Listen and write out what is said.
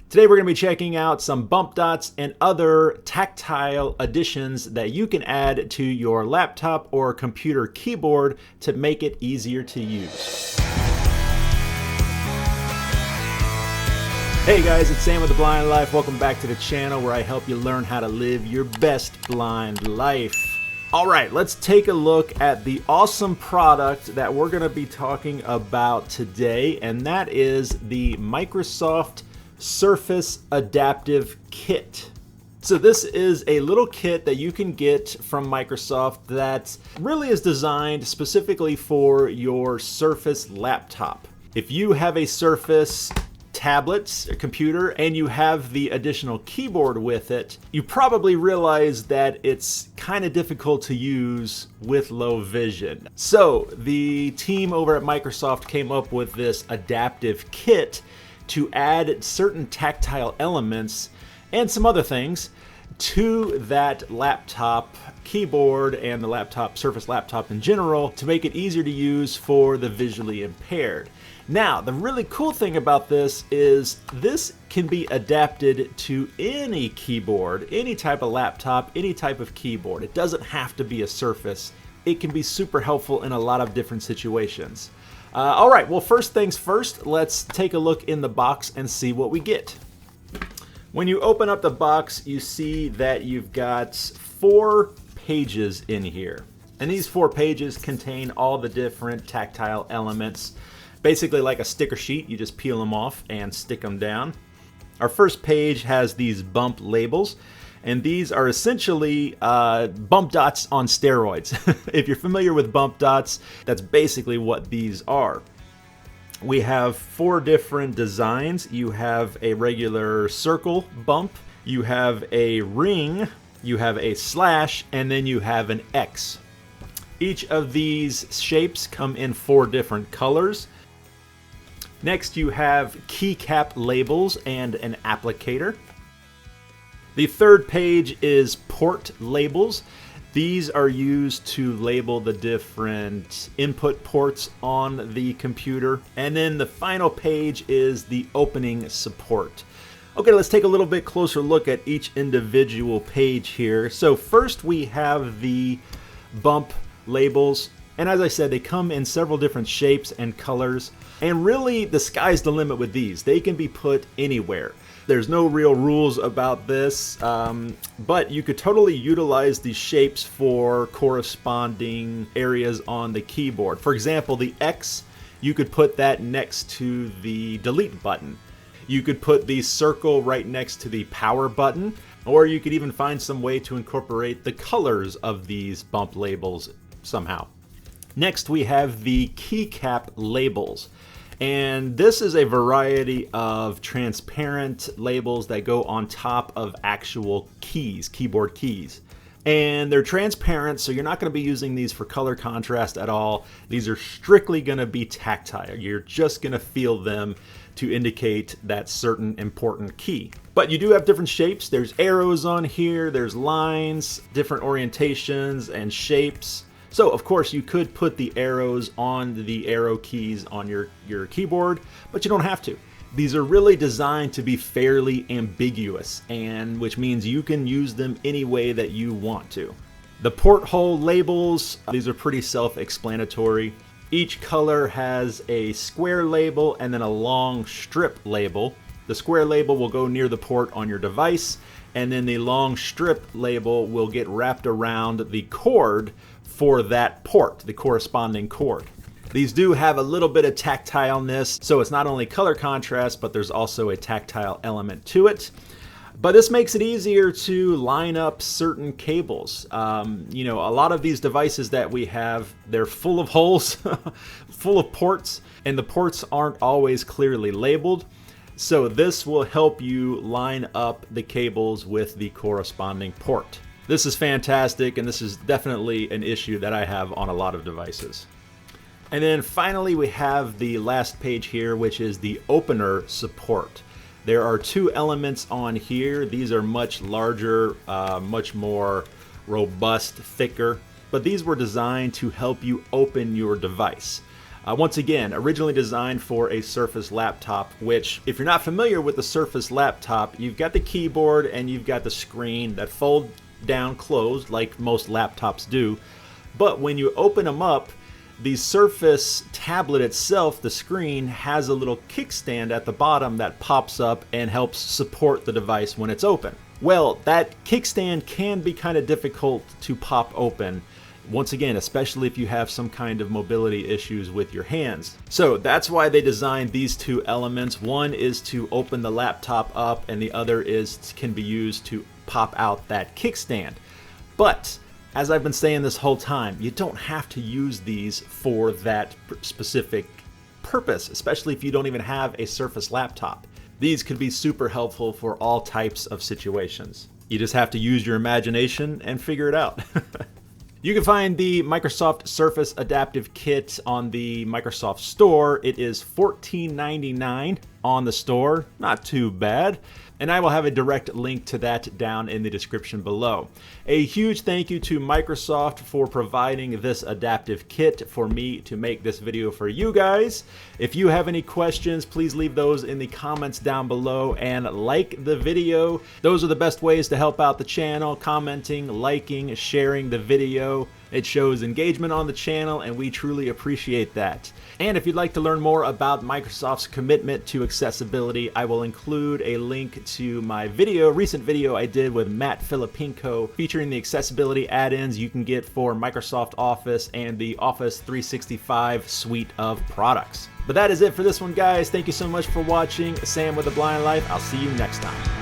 Today we're going to be checking out some bump dots and other tactile additions that you can add to your laptop or computer keyboard to make it easier to use. Hey guys, it's Sam with The Blind Life. Welcome back to the channel where I help you learn how to live your best blind life. Alright, let's take a look at the awesome product that we're going to be talking about today, and that is the Microsoft Surface Adaptive Kit. So this is a little kit that you can get from Microsoft that really is designed specifically for your Surface laptop. If you have a Surface tablet, a computer, and you have the additional keyboard with it, you probably realize that it's kind of difficult to use with low vision. So the team over at Microsoft came up with this adaptive kit to add certain tactile elements and some other things to that laptop keyboard and the laptop, Surface laptop in general, to make it easier to use for the visually impaired. Now, the really cool thing about this is this can be adapted to any keyboard, any type of laptop, any type of keyboard. It doesn't have to be a Surface. It can be super helpful in a lot of different situations. All right, well, first things first, let's take a look in the box and see what we get. When you open up the box, you see that you've got 4 pages in here. And these 4 pages contain all the different tactile elements. Basically like a sticker sheet, you just peel them off and stick them down. Our first page has these bump labels, and these are essentially bump dots on steroids. If you're familiar with bump dots, that's basically what these are. We have 4 different designs. You have a regular circle bump, you have a ring, you have a slash, and then you have an X. Each of these shapes come in 4 different colors. Next, you have keycap labels and an applicator. The third page is port labels. These are used to label the different input ports on the computer. And then the final page is the opening support. Okay, let's take a little bit closer look at each individual page here. So first we have the bump labels. And as I said, they come in several different shapes and colors. And really, the sky's the limit with these. They can be put anywhere. There's no real rules about this, but you could totally utilize these shapes for corresponding areas on the keyboard. For example, the X, you could put that next to the delete button. You could put the circle right next to the power button, or you could even find some way to incorporate the colors of these bump labels somehow. Next, we have the keycap labels. And this is a variety of transparent labels that go on top of actual keys, keyboard keys. And they're transparent, so you're not going to be using these for color contrast at all. These are strictly going to be tactile. You're just going to feel them to indicate that certain important key. But you do have different shapes. There's arrows on here, there's lines, different orientations and shapes. So of course you could put the arrows on the arrow keys on your keyboard, but you don't have to. These are really designed to be fairly ambiguous, and which means you can use them any way that you want to. The porthole labels, these are pretty self-explanatory. Each color has a square label and then a long strip label. The square label will go near the port on your device, and then the long strip label will get wrapped around the cord for that port, the corresponding cord. These do have a little bit of tactileness, so it's not only color contrast, but there's also a tactile element to it. But this makes it easier to line up certain cables. You know, a lot of these devices that we have, they're full of holes, full of ports, and the ports aren't always clearly labeled. So this will help you line up the cables with the corresponding port. This is fantastic, and this is definitely an issue that I have on a lot of devices. And then finally we have the last page here, which is the opener support. There are 2 elements on here. These are much larger, much more robust, thicker, but these were designed to help you open your device. Once again, originally designed for a Surface laptop, which, if you're not familiar with the Surface laptop, you've got the keyboard and you've got the screen that fold down closed like most laptops do. But when you open them up, the Surface tablet itself, the screen, has a little kickstand at the bottom that pops up and helps support the device when it's open. Well, that kickstand can be kind of difficult to pop open. Once again, especially if you have some kind of mobility issues with your hands. So that's why they designed these two elements. One is to open the laptop up and the other can be used to pop out that kickstand. But as I've been saying this whole time, you don't have to use these for that specific purpose, especially if you don't even have a Surface laptop. These could be super helpful for all types of situations. You just have to use your imagination and figure it out. You can find the Microsoft Surface Adaptive Kit on the Microsoft Store. It is $14.99 on the store. Not too bad. And I will have a direct link to that down in the description below. A huge thank you to Microsoft for providing this adaptive kit for me to make this video for you guys. If you have any questions, please leave those in the comments down below and like the video. Those are the best ways to help out the channel: commenting, liking, sharing the video. It shows engagement on the channel and we truly appreciate that. And if you'd like to learn more about Microsoft's commitment to accessibility, I will include a link to my recent video I did with Matt Filipinko featuring the accessibility add-ins you can get for Microsoft Office and the Office 365 suite of products. But that is it for this one, guys. Thank you so much for watching. Sam with The Blind Life. I'll see you next time.